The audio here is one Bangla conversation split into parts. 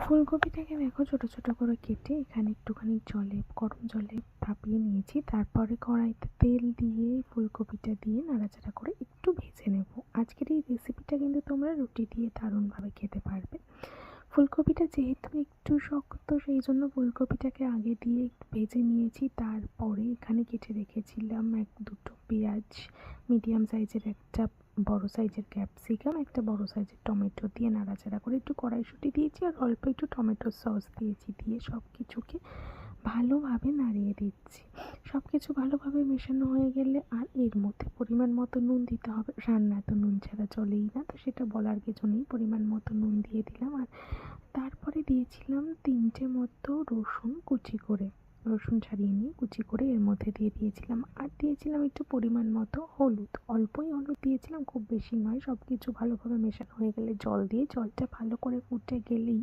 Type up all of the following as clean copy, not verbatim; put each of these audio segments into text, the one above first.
ফুলকপিটাকে দেখো ছোট ছোট করে কেটে এখানে একটুখানি গরম জলে ভাপিয়ে নিয়েছি। তারপরে কড়াইতে তেল দিয়ে ফুলকপিটা দিয়ে নাড়াচাড়া করে একটু ভেজে নেব। আজকের এই রেসিপিটা কিন্তু তোমরা রুটি দিয়ে দারুণভাবে খেতে পারবে। ফুলকপিটা যেহেতু একটু শক্ত, সেই জন্য ফুলকপিটাকে আগে দিয়ে একটু ভেজে নিয়েছি। তারপরে এখানে কেটে রেখেছিলাম দুটো পেঁয়াজ, মিডিয়াম সাইজের একটা বড় সাইজের ক্যাপসিকাম, একটা বড় সাইজের টমেটো দিয়ে নাড়াচাড়া করে একটু কড়াইশুঁটি দিয়েছি আর অল্প একটু টমেটোর সস দিয়েছি। দিয়ে সব কিছুকে ভালোভাবে নাড়িয়ে দিচ্ছি। সব কিছু ভালোভাবে মেশানো হয়ে গেলে আর এর মধ্যে পরিমাণ মতো নুন দিতে হবে। রান্না তো নুন ছাড়া চলেই না, তো সেটা বলার কিছু নেই। পরিমাণ মতো নুন দিয়ে দিলাম আর তারপরে দিয়েছিলাম 3টে মতো রসুন কুচি করে, রসুন ছাড়িয়ে নিয়ে কুচি করে এর মধ্যে দিয়ে দিয়েছিলাম। আর দিয়েছিলাম একটু পরিমাণ মতো হলুদ, অল্পই হলুদ দিয়েছিলাম, খুব বেশি নয়। সব কিছু ভালোভাবে মেশানো হয়ে গেলে জল দিয়ে, জলটা ভালো করে ফুটে গেলেই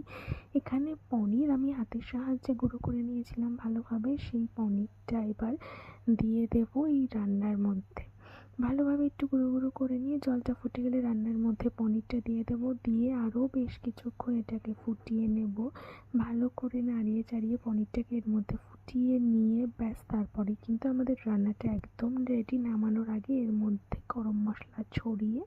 এখানে পনির আমি হাতের সাহায্যে গুঁড়ো করে নিয়েছিলাম ভালোভাবে, সেই পনিরটা এবার দিয়ে দেবো এই রান্নার মধ্যে। ভালোভাবে একটু গুঁড়ো গুঁড়ো করে নিয়ে জলটা ফুটে গেলে রান্নার মধ্যে পনিরটা দিয়ে দেবো। দিয়ে আরও বেশ কিছুক্ষণ এটাকে ফুটিয়ে নেব। ভালো করে নাড়িয়ে চাড়িয়ে পনিরটাকে এর মধ্যে ফুটিয়ে নিয়ে ব্যাস, তারপরে কিন্তু আমাদের রান্নাটা একদম রেডি। নামানোর আগে এর মধ্যে গরম মশলা ছড়িয়ে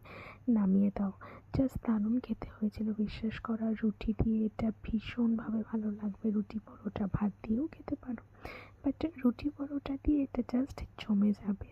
নামিয়ে দাও। জাস্ট দারুণ খেতে হয়েছিল, বিশ্বাস করা। রুটি দিয়ে এটা ভীষণভাবে ভালো লাগবে। রুটি পরোটা ভাত দিয়েও খেতে পারো, বাট রুটি পরোটা দিয়ে এটা জাস্ট জমে যাবে।